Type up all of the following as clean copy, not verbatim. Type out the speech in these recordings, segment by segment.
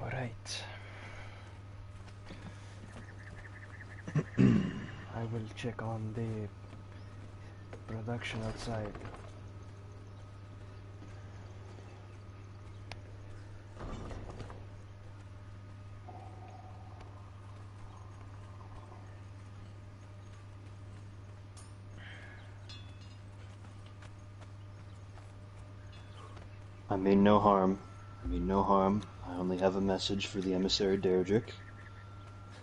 Alright. I will check on the production outside. I mean no harm. I mean no harm. I only have a message for the emissary Deirdrick.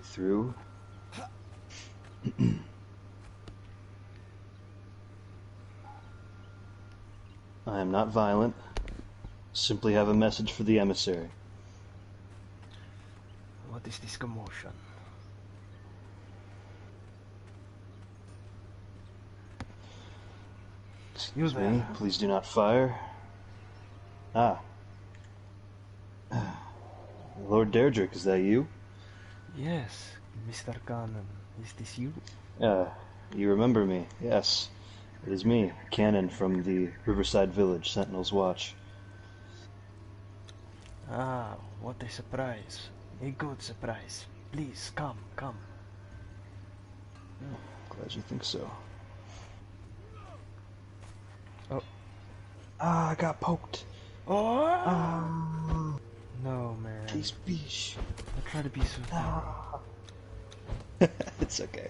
Through. I am not violent. Simply have a message for the emissary. What is this commotion? Excuse me, please do not fire. Ah. Lord Deirdrick, is that you? Yes, Mr. Conan. Is this you? You remember me, yes. It is me, Conan from the Riverside Village, Sentinel's Watch. Ah, what a surprise. A good surprise. Please, come, come. Oh, glad you think so. Oh. Ah, I got poked. Oh! No, man. Please, bish. I try to be so... Ah. It's okay.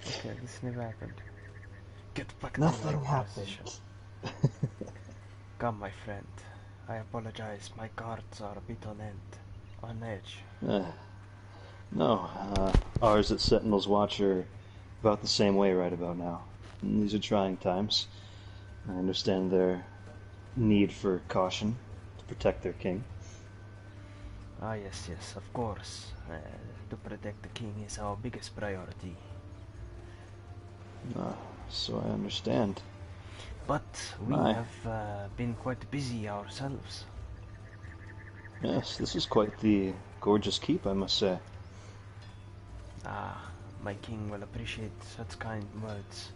Okay, this never happened. Get back Nothing to my happened. position. Come, my friend. I apologize. My cards are a bit on edge. No, ours at Sentinel's Watch are about the same way right about now. And these are trying times. I understand their need for caution to protect their king. Ah, yes, of course. To protect the king is our biggest priority. So I understand. But we have been quite busy ourselves. Yes, this is quite the gorgeous keep, I must say. Ah, my king will appreciate such kind words.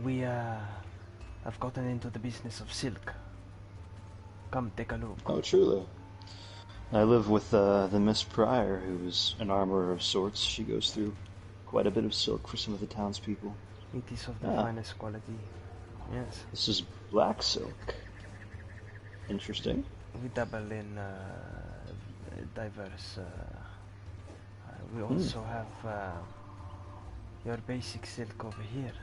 We have gotten into the business of silk. Come, take a look. Oh, truly. I live with the Miss Pryor, who is an armorer of sorts. She goes through quite a bit of silk for some of the townspeople. It is of the finest quality. Yes. This is black silk. Interesting. We dabble in diverse. We also have your basic silk over here.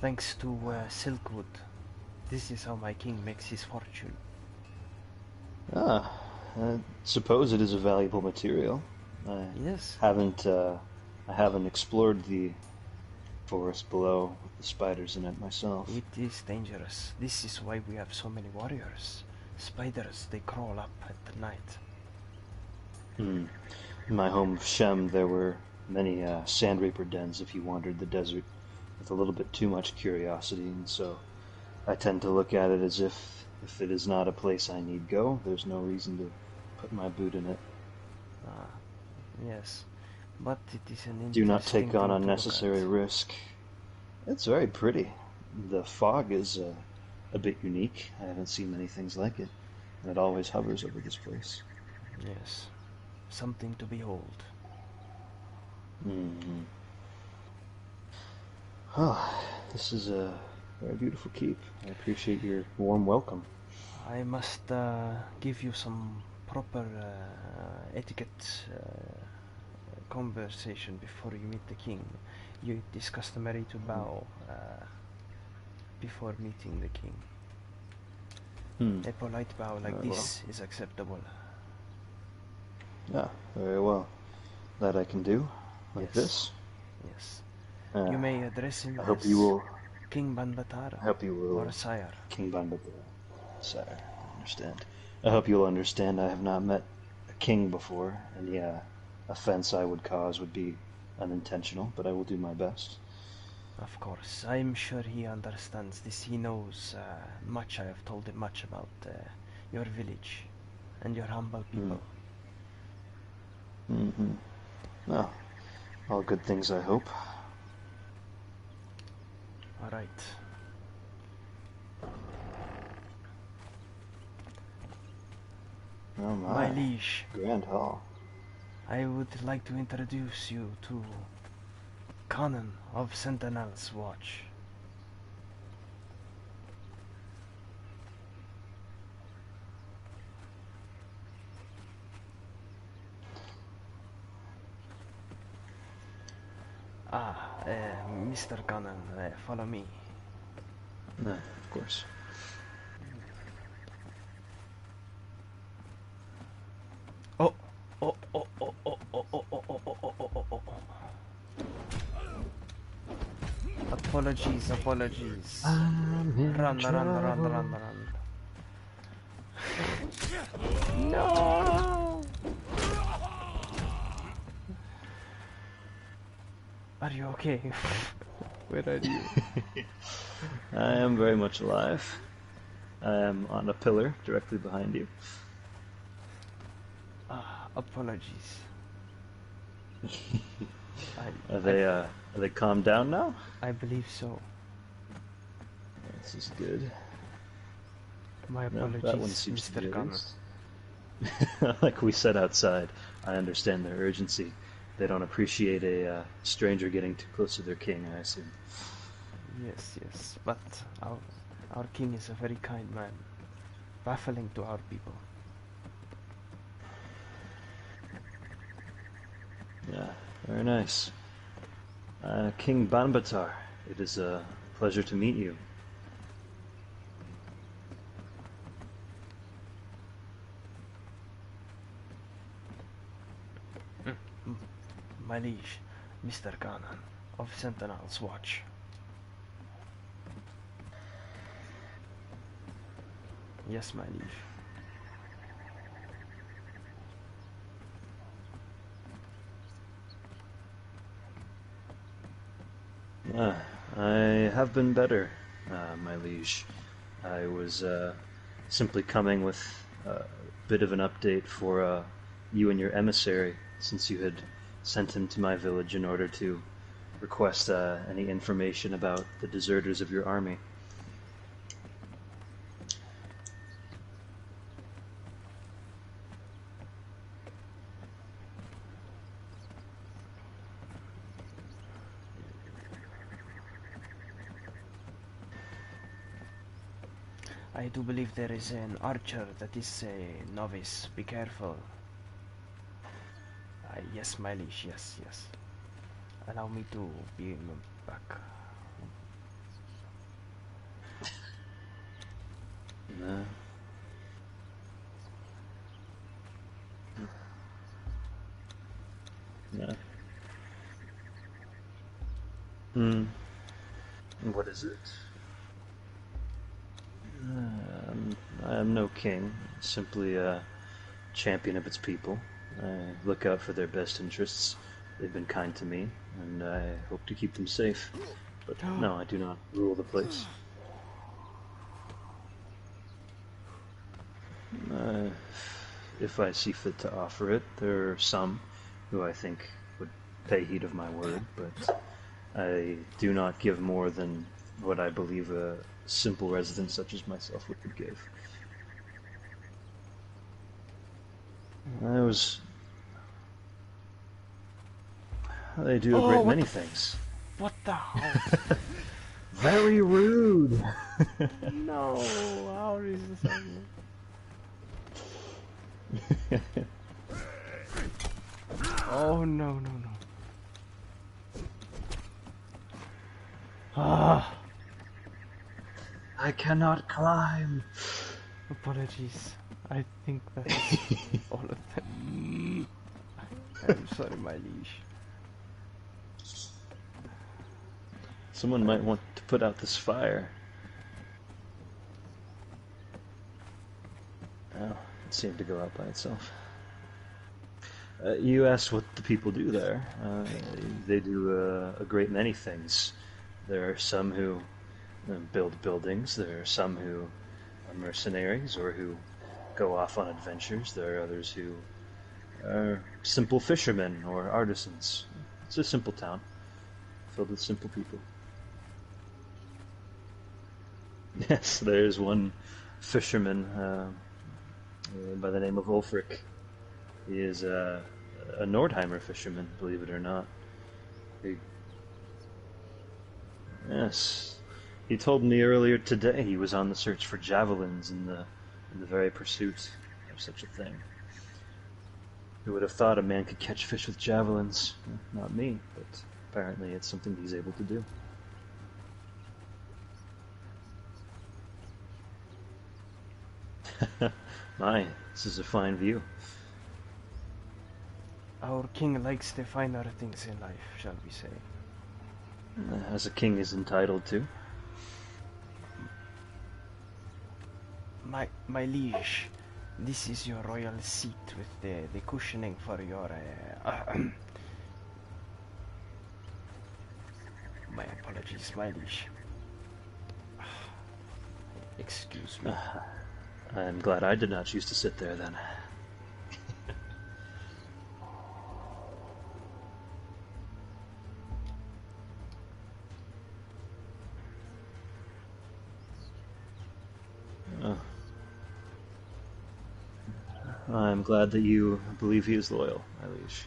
Thanks to silkwood. This is how my king makes his fortune. I suppose it is a valuable material. Yes. I haven't explored the forest below with the spiders in it myself. It is dangerous. This is why we have so many warriors. Spiders, they crawl up at night. In my home of Shem, there were many sand reaper dens if you wandered the desert with a little bit too much curiosity, and so I tend to look at it as if it is not a place I need go, there's no reason to put my boot in it. Yes, but it is an interesting Do not take on thing to unnecessary look at. risk. It's very pretty. The fog is a bit unique. I haven't seen many things like it, and it always hovers over this place. Yes, something to behold. Oh, this is a very beautiful keep. I appreciate your warm welcome. I must give you some proper etiquette conversation before you meet the king. It is customary to bow before meeting the king. A polite bow like this is acceptable. Yeah, very well. That I can do. Like this. Yes. You may address him I hope as you will. King Banbatara. I hope you will. Or Sire. King Bandabura. Sire, I understand. I hope you'll understand I have not met a king before, and offense I would cause would be unintentional, but I will do my best. Of course, I'm sure he understands this. He knows much. I have told him much about your village and your humble people. Well, all good things, I hope. All right. Oh My my. liege, Grand Hall. I would like to introduce you to Conan of Sentinel's Watch. Mr. Conan, follow me. Of course. Oh, oh, oh, oh, oh, oh, oh, oh, oh, oh, oh, oh, oh, oh. Apologies, apologies. I'm in Run, run, run, trouble. run, run. No! Are you okay? Where are you? I am very much alive. I am on a pillar directly behind you. Apologies. Are they calmed down now? I believe so. This is good. My No, apologies, that one seems to be Mr. Conan. erased. Like we said outside, I understand their urgency. They don't appreciate a stranger getting too close to their king, I assume. Yes, yes, but our king is a very kind man, baffling to our people. Yeah, very nice. King Banbatar, it is a pleasure to meet you. My liege, Mr. Conan of Sentinel's Watch. Yes, my liege. I have been better, my liege. I was simply coming with a bit of an update for you and your emissary, since you had sent him to my village in order to request any information about the deserters of your army. I do believe there is an archer that is a novice. Be careful. Yes, my liege, yes, yes. Allow me to be back. No. No. Hmm. What is it? I am no king, simply a champion of its people. I look out for their best interests. They've been kind to me, and I hope to keep them safe. But no, I do not rule the place. If I see fit to offer it, there are some who I think would pay heed of my word, but I do not give more than what I believe a simple resident such as myself would give. They do a Oh, great many things. What the hell? Very rude. No, how is this happening? Oh, no, no, no. Ah, I cannot climb. apologies. I think that's all of them. I'm sorry, my liege. Someone might want to put out this fire. Oh, it seemed to go out by itself. You asked what the people do there. They do a great many things. There are some who build buildings. There are some who are mercenaries or who go off on adventures. There are others who are simple fishermen or artisans. It's a simple town filled with simple people. Yes, there's one fisherman by the name of Ulfric. He is a Nordheimer fisherman, believe it or not. He, yes, he told me earlier today he was on the search for javelins in the very pursuit of such a thing. Who would have thought a man could catch fish with javelins? Not me, but apparently it's something he's able to do. My, this is a fine view. Our king likes the finer things in life, shall we say. As a king is entitled to. My liege, this is your royal seat with the cushioning for your... my apologies, my liege. Excuse me. I'm glad I did not choose to sit there then. I'm glad that you believe he is loyal, my liege.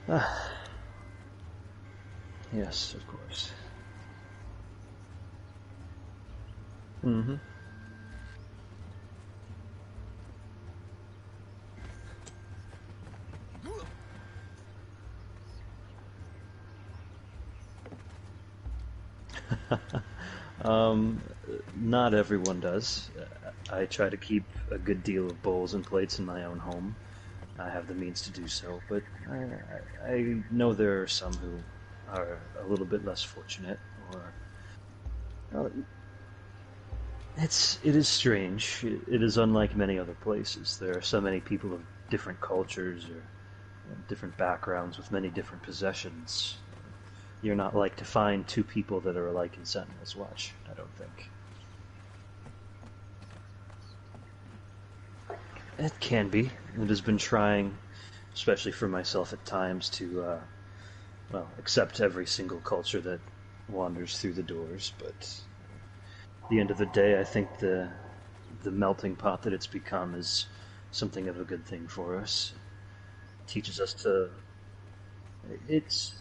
Ah, yes, of course. Mm-hmm. um, Not everyone does. I try to keep a good deal of bowls and plates in my own home. I have the means to do so, but I know there are some who are a little bit less fortunate, or well, it is strange. It is unlike many other places. There are so many people of different cultures or different backgrounds with many different possessions. You're not like to find two people that are alike in Sentinel's Watch, I don't think. It can be. It has been trying, especially for myself at times, to well, accept every single culture that wanders through the doors. But at the end of the day, I think the melting pot that it's become is something of a good thing for us. It teaches us to. It's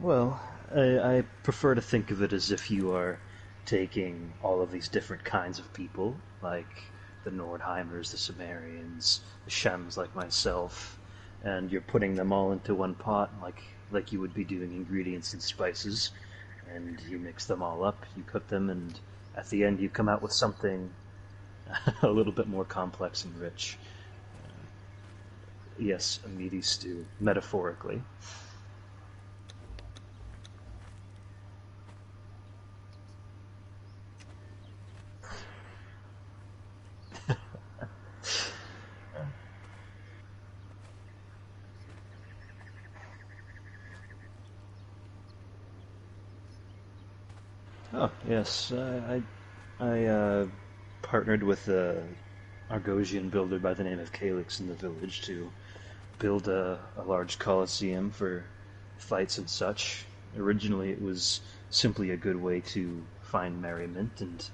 well, I prefer to think of it as if you are taking all of these different kinds of people, like the Nordheimers, the Sumerians, the Shems like myself, and you're putting them all into one pot, like you would be doing ingredients and spices, and you mix them all up, you cook them, and at the end you come out with something a little bit more complex and rich. Yes, a meaty stew, metaphorically. Oh, yes. I partnered with a Argosian builder by the name of Calyx in the village to build a large coliseum for fights and such. Originally, it was simply a good way to find merriment and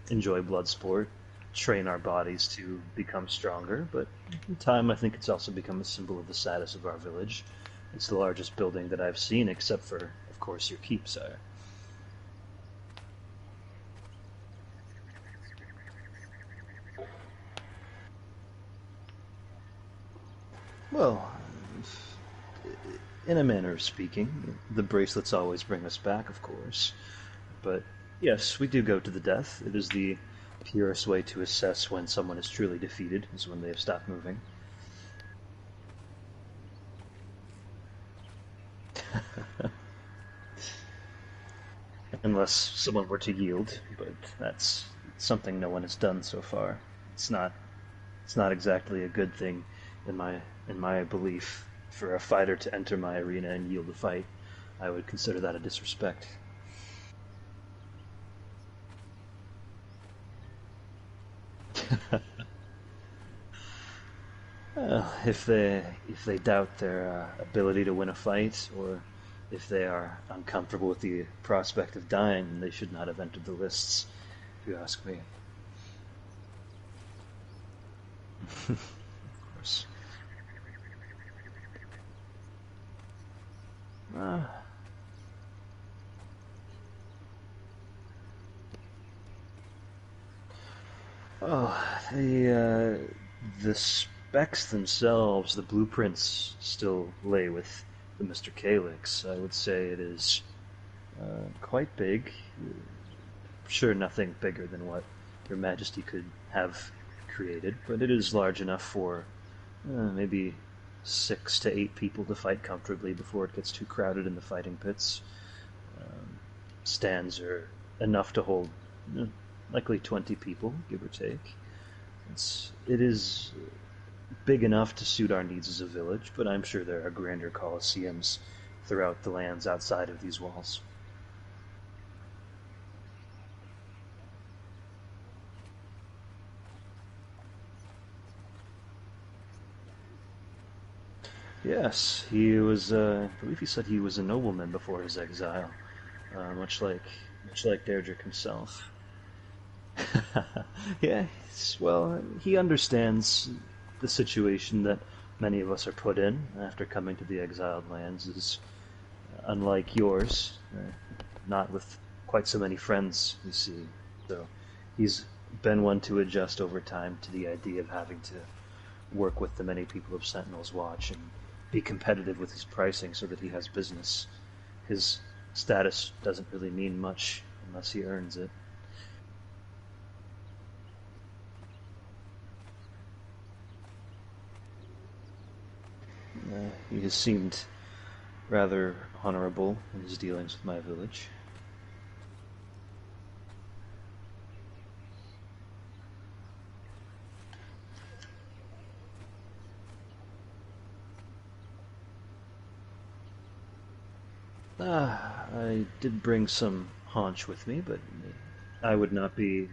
enjoy blood sport, train our bodies to become stronger, but in time, I think it's also become a symbol of the status of our village. It's the largest building that I've seen, except for, of course, your keep, sire. Well, in a manner of speaking, the bracelets always bring us back, of course. But yes, we do go to the death. It is the purest way to assess when someone is truly defeated, is when they have stopped moving. Unless someone were to yield, but that's something no one has done so far. It's not it's not exactly a good thing in my belief for a fighter to enter my arena and yield the fight. I would consider that a disrespect. If they doubt their ability to win a fight, or if they are uncomfortable with the prospect of dying, they should not have entered the lists, if you ask me. Of course. Uh, the specs themselves, the blueprints still lay with the Mr. Calyx. I would say it is quite big. Sure, nothing bigger than what Your Majesty could have created, but it is large enough for maybe 6 to 8 people to fight comfortably before it gets too crowded in the fighting pits. Stands are enough to hold likely 20 people, give or take. It is big enough to suit our needs as a village, but I'm sure there are grander coliseums throughout the lands outside of these walls. Yes, he was. I believe he said he was a nobleman before his exile, much like Deirdrick himself. Yeah, well, he understands the situation that many of us are put in after coming to the exiled lands. Is unlike yours, not with quite so many friends, you see. So he's been one to adjust over time to the idea of having to work with the many people of Sentinel's Watch and be competitive with his pricing so that he has business. His status doesn't really mean much unless he earns it. He has seemed rather honorable in his dealings with my village. I did bring some haunch with me, but I would not be.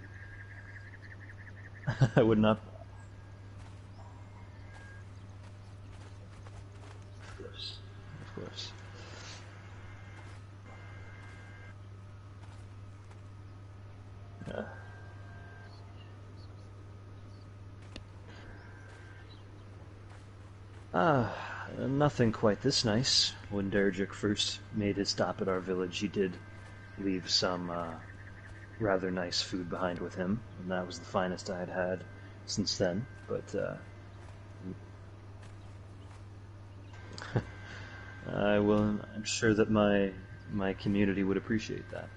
I would not. Of course, of course. Uh, Nothing quite this nice. When Dergic first made his stop at our village, he did leave some rather nice food behind with him, and that was the finest I had had since then. But I will. I'm sure that my community would appreciate that.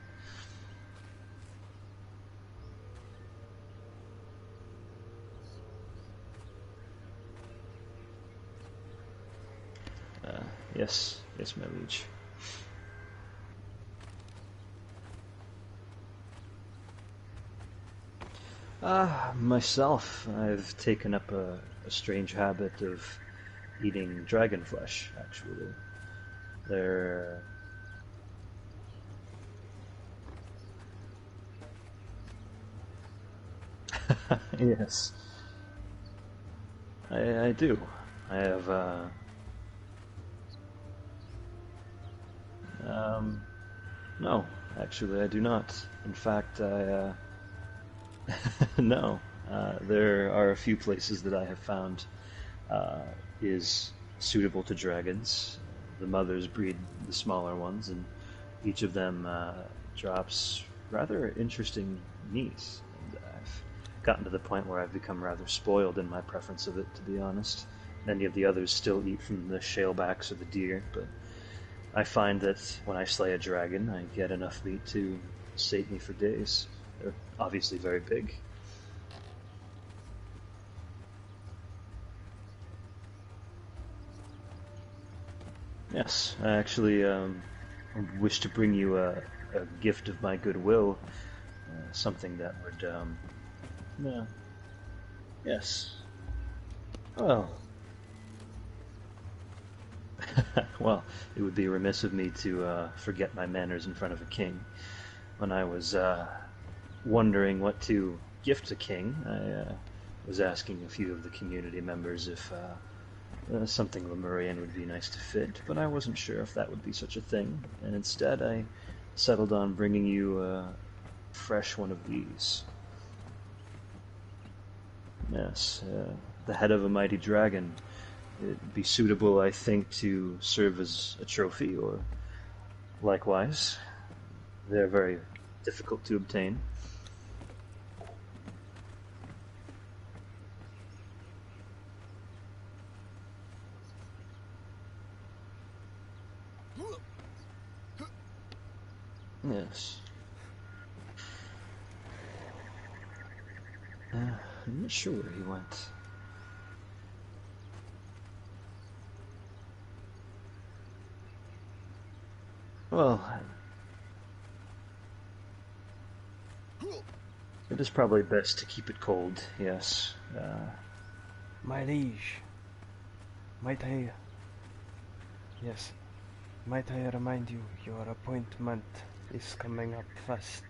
Yes, yes, my liege. Myself, I've taken up a strange habit of eating dragon flesh, actually. They're. Yes, I do. I have, um, no, actually, I do not. In fact, no. There are a few places that I have found uh, is suitable to dragons. The mothers breed the smaller ones, and each of them drops rather interesting meat. And I've gotten to the point where I've become rather spoiled in my preference of it, to be honest. Many of the others still eat from the shalebacks or the deer, but I find that when I slay a dragon, I get enough meat to sate me for days. They're obviously very big. Yes, I actually wish to bring you a gift of my goodwill, something that would, yeah, yes. Well, well, it would be remiss of me to forget my manners in front of a king. When I was wondering what to gift a king, I was asking a few of the community members if something Lemurian would be nice to fit, but I wasn't sure if that would be such a thing, and instead I settled on bringing you a fresh one of these. Yes, the head of a mighty dragon. It'd be suitable, I think, to serve as a trophy, or likewise. They're very difficult to obtain. Yes. I'm not sure where he went. Well, it is probably best to keep it cold, yes. My liege, might I... Yes, might I remind you, your appointment is coming up fast.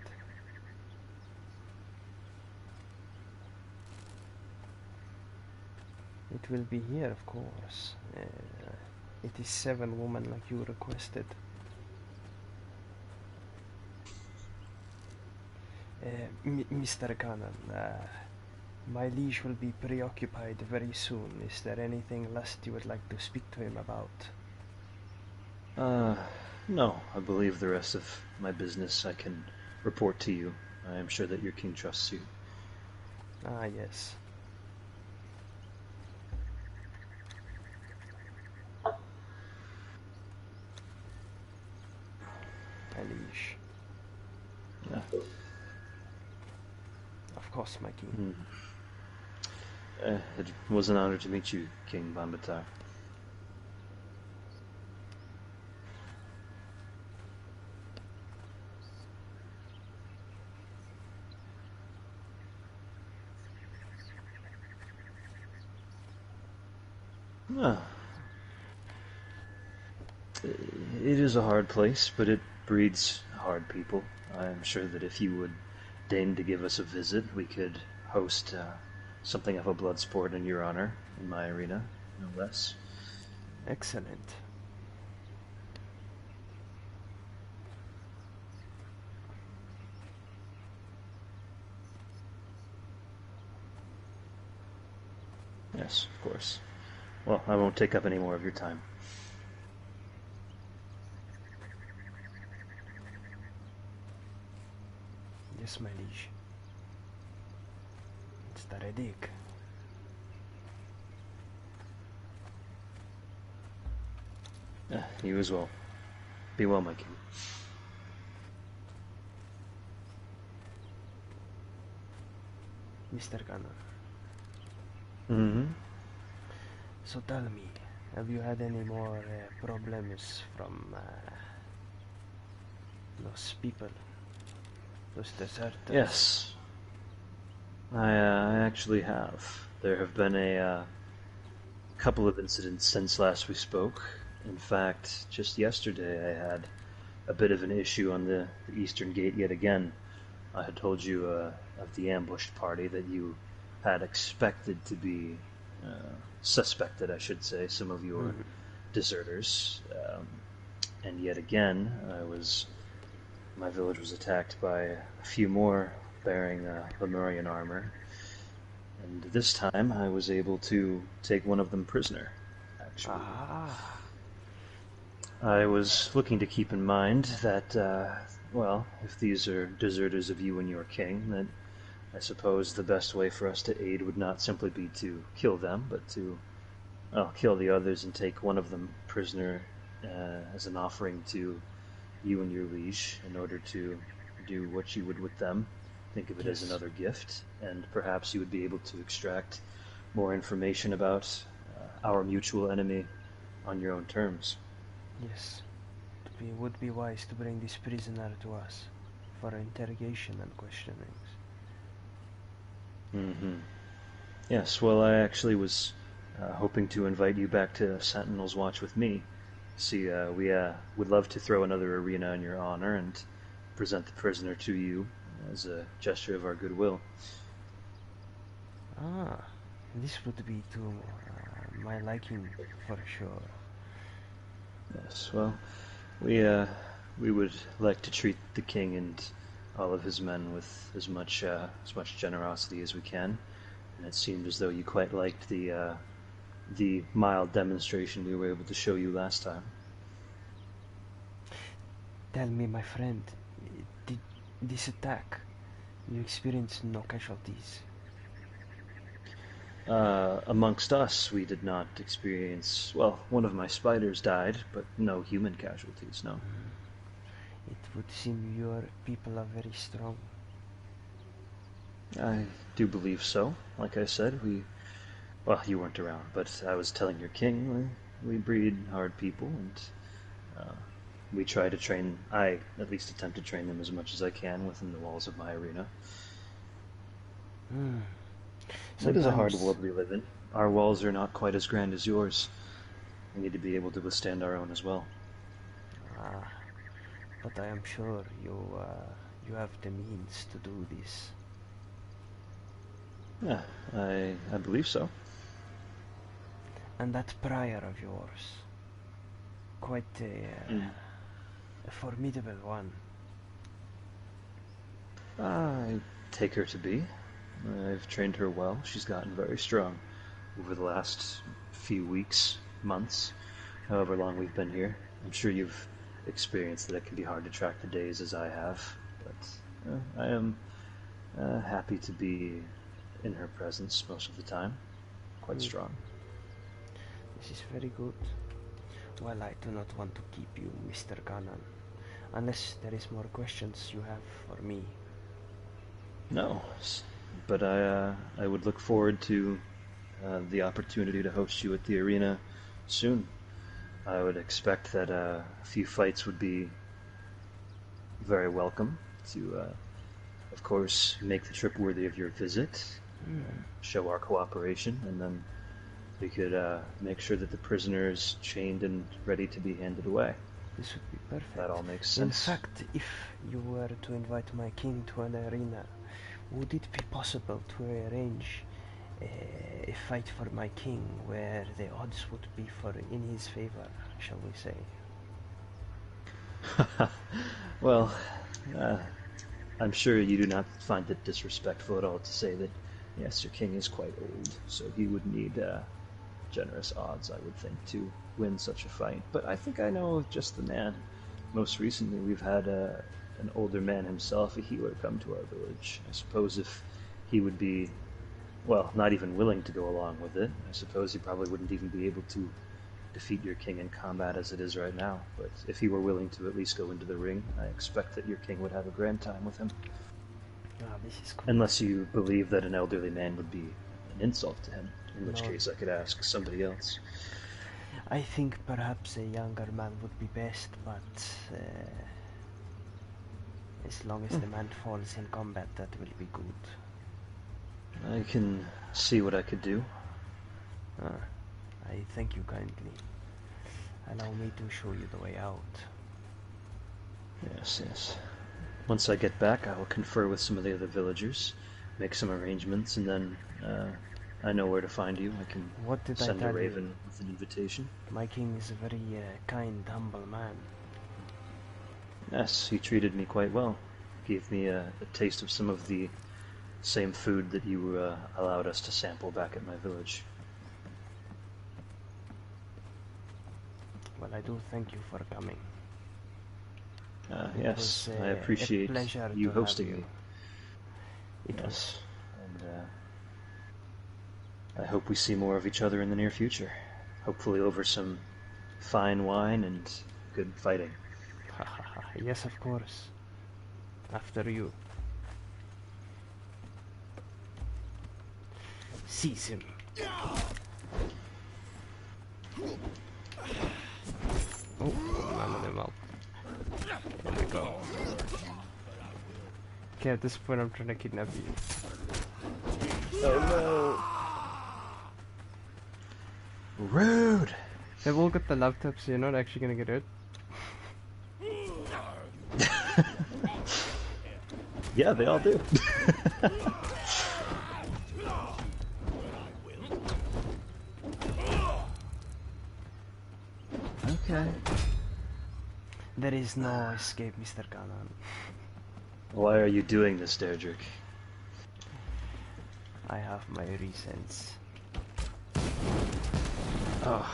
It will be here, of course. It is 7 women like you requested. Mr. Conan, my liege will be preoccupied very soon. Is there anything last you would like to speak to him about? No, I believe the rest of my business I can report to you. I am sure that your king trusts you. Ah, yes. My liege. Yeah. Of course, my king. It was an honor to meet you, King Banbatar. Ah. It is a hard place, but it breeds hard people. I am sure that if you would deign to give us a visit, we could host something of a blood sport in your honor in my arena, no less. Excellent. Yes, of course. Well, I won't take up any more of your time. Yes, my liege. It's Taredik. You as well. Be well, my king. Mr. Conan. Mm-hmm. So tell me, have you had any more problems from those people? Those deserters? Yes. I actually have. There have been a couple of incidents since last we spoke. In fact, just yesterday I had a bit of an issue on the eastern gate yet again. I had told you of the ambushed party that you had expected to be suspected, I should say, some of your deserters. And yet again, my village was attacked by a few more bearing Lemurian armor. And this time I was able to take one of them prisoner, actually. Ah. I was looking to keep in mind that, well, if these are deserters of you and your king, then I suppose the best way for us to aid would not simply be to kill them, but to kill the others and take one of them prisoner as an offering to you and your liege in order to do what you would with them. Think of it as another gift, and perhaps you would be able to extract more information about our mutual enemy on your own terms. Yes, it would be wise to bring this prisoner to us for interrogation and questionings. Mm-hmm. Yes, well, I actually was hoping to invite you back to Sentinel's Watch with me. See, we would love to throw another arena in your honor and present the prisoner to you as a gesture of our goodwill. Ah, this would be to my liking for sure. Yes, well, we would like to treat the king and all of his men with as much generosity as we can, and it seemed as though you quite liked the mild demonstration we were able to show you last time. Tell me, my friend, did this attack, you experienced no casualties? Amongst us, we did not experience. Well, one of my spiders died, but no human casualties. No. It would seem your people are very strong. I do believe so. Like I said, well, you weren't around, but I was telling your king, we breed hard people, and we try to train. I at least attempt to train them as much as I can within the walls of my arena. It is a hard Sometimes, world we live in. Our walls are not quite as grand as yours. We need to be able to withstand our own as well. ah, but I am sure you have the means to do this. Yeah, I believe so. And that prior of yours, quite a formidable one. I take her to be. I've trained her well. She's gotten very strong over the last few weeks, months, however long we've been here. I'm sure you've experienced that it can be hard to track the days as I have, but I am happy to be in her presence most of the time. Quite strong. This is very good. Well, I do not want to keep you, Mr. Conan, unless there is more questions you have for me. No, but I would look forward to the opportunity to host you at the arena soon. I would expect that a few fights would be very welcome to, of course, make the trip worthy of your visit, show our cooperation, and then we could make sure that the prisoner is chained and ready to be handed away. This would be perfect. That all makes In sense. fact, if you were to invite my king to an arena, would it be possible to arrange a fight for my king where the odds would be in his favor, shall we say? Well, I'm sure you do not find it disrespectful at all to say that, yes, your king is quite old, so he would need generous odds, I would think, to win such a fight. But I think I know just the man. Most recently, we've had an older man himself, a healer, come to our village. I suppose if he would be, well, not even willing to go along with it, I suppose he probably wouldn't even be able to defeat your king in combat as it is right now. But if he were willing to at least go into the ring, I expect that your king would have a grand time with him. Ah, this is good. Unless you believe that an elderly man would be an insult to him, in which No. case I could ask somebody else. I think perhaps a younger man would be best, but as long as the man falls in combat, that will be good. I can see what I could do. I thank you kindly. Allow me to show you the way out. Yes, yes. Once I get back, I will confer with some of the other villagers, make some arrangements, and then I know where to find you. I can What did I send a tell raven you? with an invitation. My king is a very kind, humble man. Yes, he treated me quite well. Gave me a taste of some of the same food that you allowed us to sample back at my village. Well, I do thank you for coming. Yes, was, I a appreciate pleasure you to have hosting you. me. It was. Yes, and I hope we see more of each other in the near future. Hopefully over some fine wine and good fighting. Yes, of course. After you. Seize him. Oh, man him up. There we go. Okay, at this point I'm trying to kidnap you. Oh no! Rude! They've all got the laptops, so you're not actually gonna get hurt. Yeah, they all do. Okay. There is no escape, Mr. Conan. Why are you doing this, Deirdre? I have my reasons. Oh.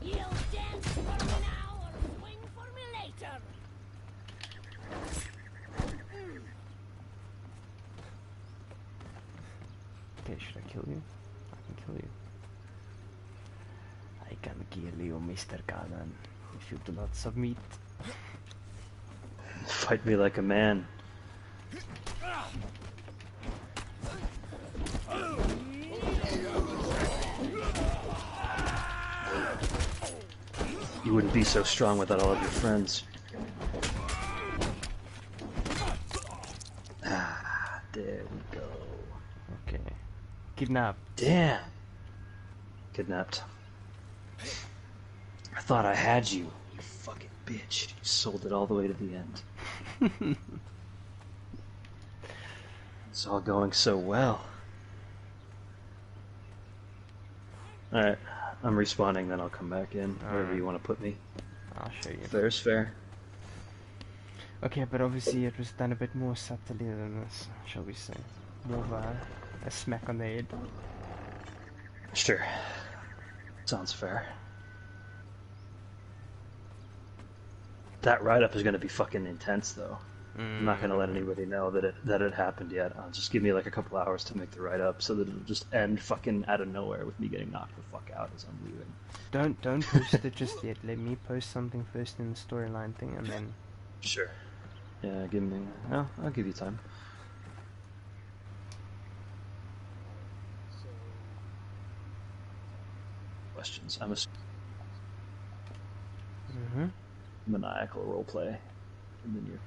You'll dance for me now or swing for me later. Okay, should I kill you? I can kill you. I can kill you, Mr. Conan, if you do not submit. Fight me like a man. You wouldn't be so strong without all of your friends. Ah, there we go. Okay. Kidnap. Damn. Kidnapped. I thought I had you, you fucking bitch. You sold it all the way to the end. It's all going so well. Alright, I'm respawning, then I'll come back in, wherever you want to put me. I'll show you. Fair's fair. Okay, but obviously it was done a bit more subtly than this, shall we say. More of a smack on the head. Sure. Sounds fair. That write-up is going to be fucking intense, though. I'm not going to let anybody know that it happened yet. I'll just give me like a couple hours to make the write-up so that it'll just end fucking out of nowhere with me getting knocked the fuck out as I'm leaving. Don't post it just yet. Let me post something first in the storyline thing, and then... Sure. Yeah, give me... No, I'll give you time. Questions. I'm a maniacal roleplay in the near